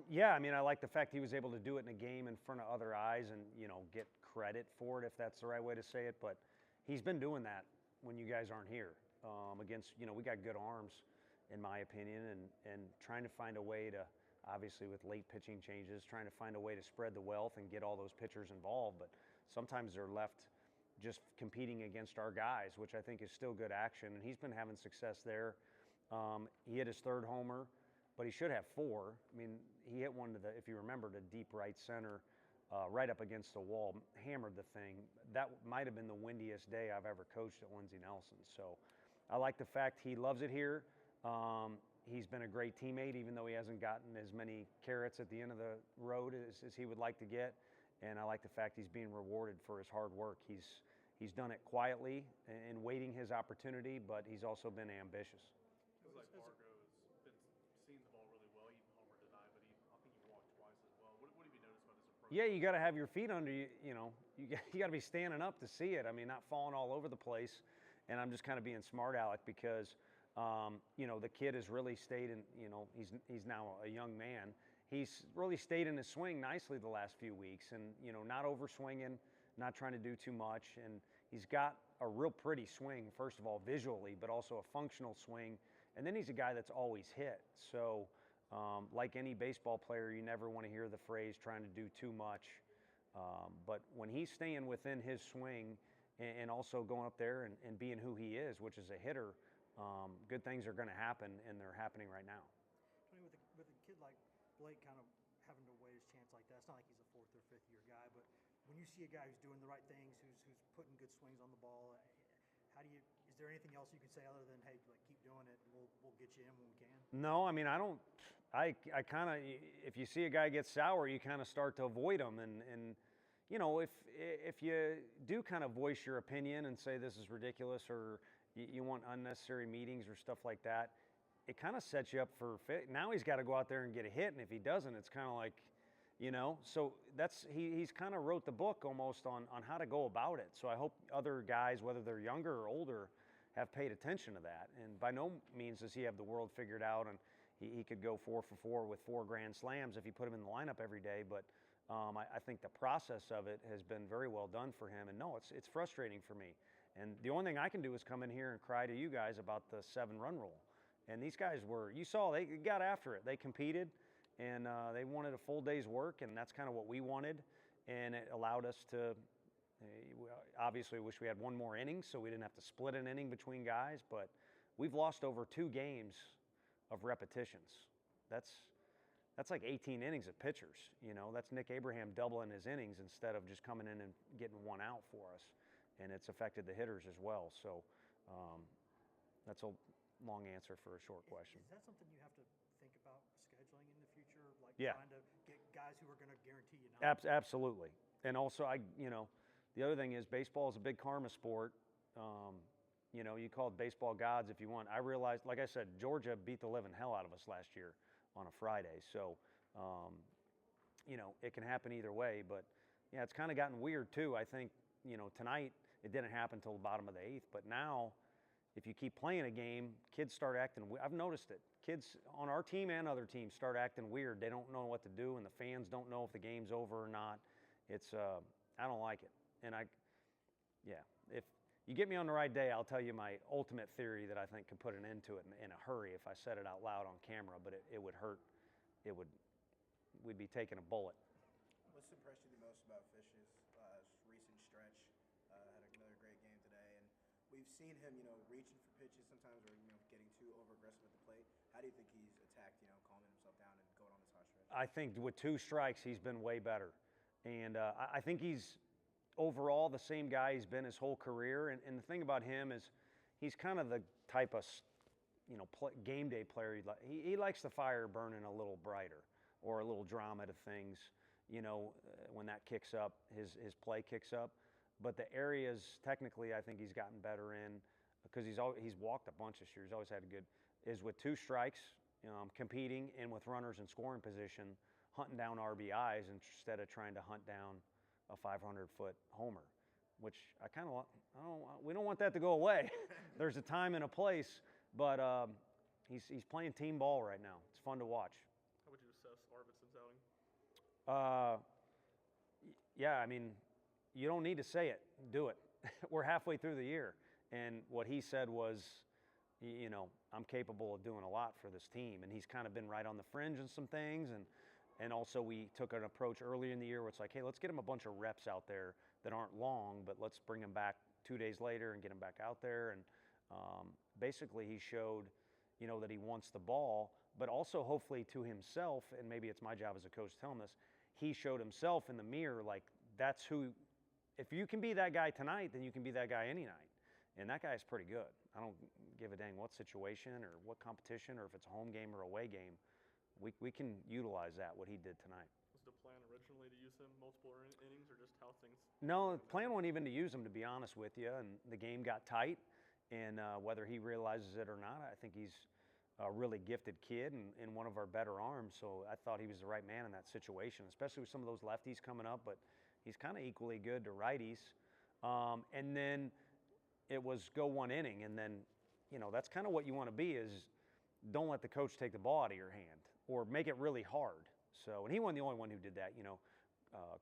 Yeah, I mean, I like the fact he was able to do it in a game in front of other eyes and, get credit for it, if that's the right way to say it. But he's been doing that when you guys aren't here against, we got good arms, in my opinion, and trying to find a way to, obviously with late pitching changes, trying to find a way to spread the wealth and get all those pitchers involved. But sometimes they're left just competing against our guys, which I think is still good action. And he's been having success there. He hit his third homer, but he should have four. I mean, he hit one to if you remember, to deep right center, right up against the wall, hammered the thing. That might have been the windiest day I've ever coached at Lindsey Nelson. So I like the fact he loves it here. He's been a great teammate, even though he hasn't gotten as many carrots at the end of the road as he would like to get. And I like the fact he's being rewarded for his hard work. He's done it quietly and waiting his opportunity, but he's also been ambitious. Feels like Fargo has been seeing the ball really well. He homered tonight, but I think he walked twice as well. What have you noticed about his approach? Yeah, you got to have your feet under you. You got to be standing up to see it. I mean, not falling all over the place. And I'm just kind of being smart aleck because, the kid has really stayed in. He's now a young man. He's really stayed in his swing nicely the last few weeks, and not over swinging, not trying to do too much, and he's got a real pretty swing. First of all, visually, but also a functional swing. And then he's a guy that's always hit. So like any baseball player, you never want to hear the phrase trying to do too much. But when he's staying within his swing and also going up there and being who he is, which is a hitter, good things are going to happen, and they're happening right now. I mean, with a kid like Blake kind of having to wait his chance like that, it's not like he's a fourth or fifth year guy, but when you see a guy who's doing the right things, who's putting good swings on the ball, is there anything else you can say other than, hey, like, keep doing it and we'll get you in when we can? No, I mean, I kind of, if you see a guy get sour, you kind of start to avoid him. And if you do kind of voice your opinion and say this is ridiculous, or you want unnecessary meetings or stuff like that, it kind of sets you up for now he's got to go out there and get a hit. And if he doesn't, it's kind of like, so he's kind of wrote the book almost on how to go about it. So I hope other guys, whether they're younger or older, have paid attention to that. And by no means does he have the world figured out, and he could go 4 for 4 with 4 grand slams if you put him in the lineup every day. But I think the process of it has been very well done for him. And no, it's frustrating for me. And the only thing I can do is come in here and cry to you guys about the 7-run rule. And these guys they got after it. They competed. And they wanted a full day's work, and that's kind of what we wanted. And it allowed us to, obviously wish we had one more inning so we didn't have to split an inning between guys, but we've lost over 2 games of repetitions. That's like 18 innings of pitchers. That's Nick Abraham doubling his innings instead of just coming in and getting 1 out for us. And it's affected the hitters as well. So that's a long answer for a short question. Is that something you have to think about scheduling in the future, like Yeah. trying to get guys who are going to guarantee you not? Absolutely. And also, the other thing is baseball is a big karma sport. You call it baseball gods if you want. I realized, like I said, Georgia beat the living hell out of us last year on a Friday. So, it can happen either way. But, yeah, it's kind of gotten weird, too. I think, tonight it didn't happen until the bottom of the 8th. But now, if you keep playing a game, kids start acting weird. I've noticed it. Kids on our team and other teams start acting weird. They don't know what to do, and the fans don't know if the game's over or not. It's I don't like it. And if you get me on the right day, I'll tell you my ultimate theory that I think could put an end to it in a hurry if I said it out loud on camera, but it would hurt. We'd be taking a bullet. What's impressed you the most about Fish's recent stretch? Had another great game today, and we've seen him, reaching for pitches sometimes, or getting too over-aggressive at the plate. How do you think he's attacked, calming himself down and going on this hot stretch? I think with 2 strikes, he's been way better. And I think he's overall the same guy he's been his whole career. And the thing about him is he's kind of the type of, game day player. He likes the fire burning a little brighter, or a little drama to things, when that kicks up, his play kicks up. But the areas, technically, I think he's gotten better in, because he's walked a bunch this year. He's always had a good, is with 2 strikes, competing, and with runners in scoring position, hunting down RBIs instead of trying to hunt down a 500-foot homer, which we don't want that to go away. There's a time and a place, but he's playing team ball right now. It's fun to watch. How would you assess outing? Yeah, I mean, you don't need to say it. Do it. We're halfway through the year. And what he said was, you know, I'm capable of doing a lot for this team. And he's kind of been right on the fringe in some things. And also we took an approach earlier in the year where it's like, hey, let's get him a bunch of reps out there that aren't long, but let's bring him back 2 days later and get him back out there. And basically he showed, you know, that he wants the ball, but also hopefully to himself, and maybe it's my job as a coach to tell him this, he showed himself in the mirror like that's who, if you can be that guy tonight, then you can be that guy any night. And that guy is pretty good. I don't give a dang what situation or what competition or if it's a home game or away game. We can utilize that, what he did tonight. Was the plan originally to use him multiple innings, or just how things? No, the plan wasn't even to use him, to be honest with you. And the game got tight, and whether he realizes it or not, I think he's a really gifted kid and one of our better arms. So I thought he was the right man in that situation, especially with some of those lefties coming up. But he's kind of equally good to righties. And then it was go one inning, and then, you know, that's kind of what you want to be is don't let the coach take the ball out of your hand or make it really hard. So, and he wasn't the only one who did that, you know.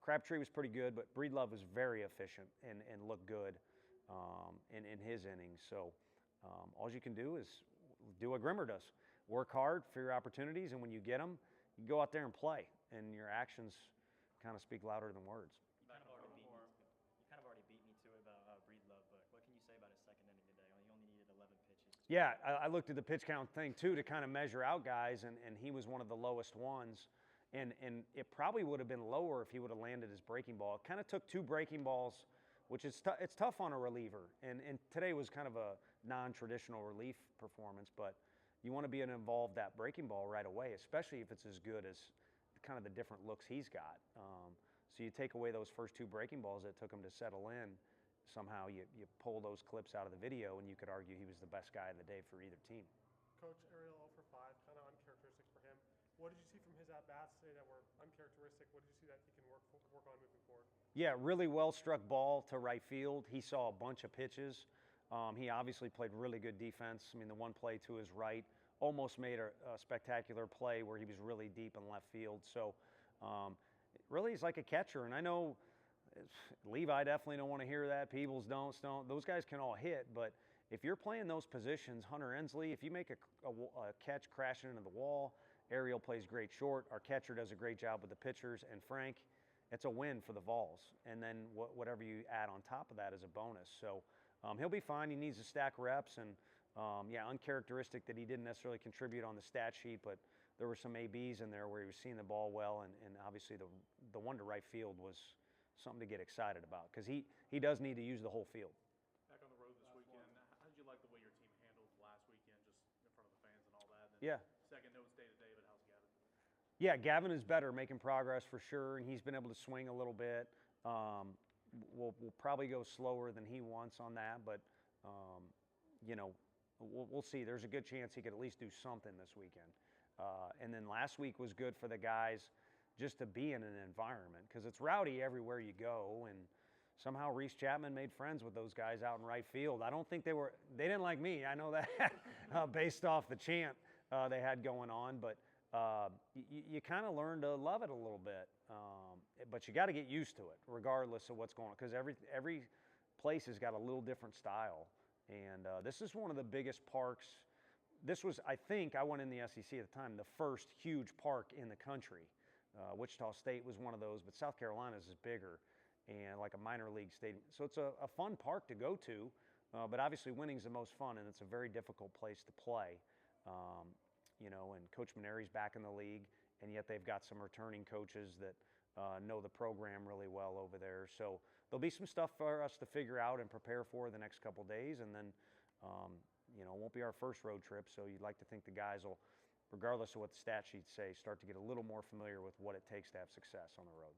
Crabtree was pretty good, but Breedlove was very efficient and looked good in his innings. So all you can do is do what Grimmer does. Work hard for your opportunities, and when you get them, you go out there and play, and your actions kind of speak louder than words. You kind of already beat me to it about Breedlove, but what can you say about his second inning today? He only needed 11 pitches. Yeah, I looked at the pitch count thing too to kind of measure out guys, and he was one of the lowest ones. And it probably would have been lower if he would have landed his breaking ball. It kind of took 2 breaking balls, which is it's tough on a reliever. And today was kind of a non-traditional relief performance, but you want to be involved that breaking ball right away, especially if it's as good as kind of the different looks he's got. So you take away those first 2 breaking balls that took him to settle in. Somehow you pull those clips out of the video, and you could argue he was the best guy of the day for either team. Coach, Ariel 0 for 5, kind of uncharacteristic for him. What did you see from his at-bats today that were uncharacteristic? What did you see that he can work on moving forward? Yeah, really well-struck ball to right field. He saw a bunch of pitches. He obviously played really good defense. I mean, the one play to his right almost made a spectacular play where he was really deep in left field. So really he's like a catcher. And I know Levi definitely don't want to hear that. Peebles don't. Those guys can all hit. But if you're playing those positions, Hunter Ensley, if you make a catch crashing into the wall, Ariel plays great short. Our catcher does a great job with the pitchers. And Frank, it's a win for the Vols. And then whatever you add on top of that is a bonus. So he'll be fine. He needs to stack reps. And, yeah, uncharacteristic that he didn't necessarily contribute on the stat sheet, but there were some ABs in there where he was seeing the ball well. And obviously the one to right field was something to get excited about because he does need to use the whole field. Back on the road this weekend, how did you like the way your team handled last weekend, just in front of the fans and all that? And Yeah. Second note's day-to-day, but how's Gavin? Yeah, Gavin is better, making progress for sure, and he's been able to swing a little bit. We'll probably go slower than he wants on that, but, you know, we'll see. There's a good chance he could at least do something this weekend. And then last week was good for the guys just to be in an environment because it's rowdy everywhere you go, and somehow Reese Chapman made friends with those guys out in right field. I don't think they didn't like me. I know that based off the chant they had going on, but you kind of learn to love it a little bit. But you got to get used to it regardless of what's going on because every place has got a little different style. And this is one of the biggest parks. This was, I think, I went in the SEC at the time, the first huge park in the country. Wichita State was one of those, but South Carolina's is bigger and like a minor league stadium. So it's a fun park to go to, but obviously winning's the most fun, and it's a very difficult place to play. You know, and Coach Maneri's back in the league, and yet they've got some returning coaches that know the program really well over there. So there'll be some stuff for us to figure out and prepare for the next couple days, and then, you know, it won't be our first road trip, so you'd like to think the guys will, regardless of what the stat sheets say, start to get a little more familiar with what it takes to have success on the road.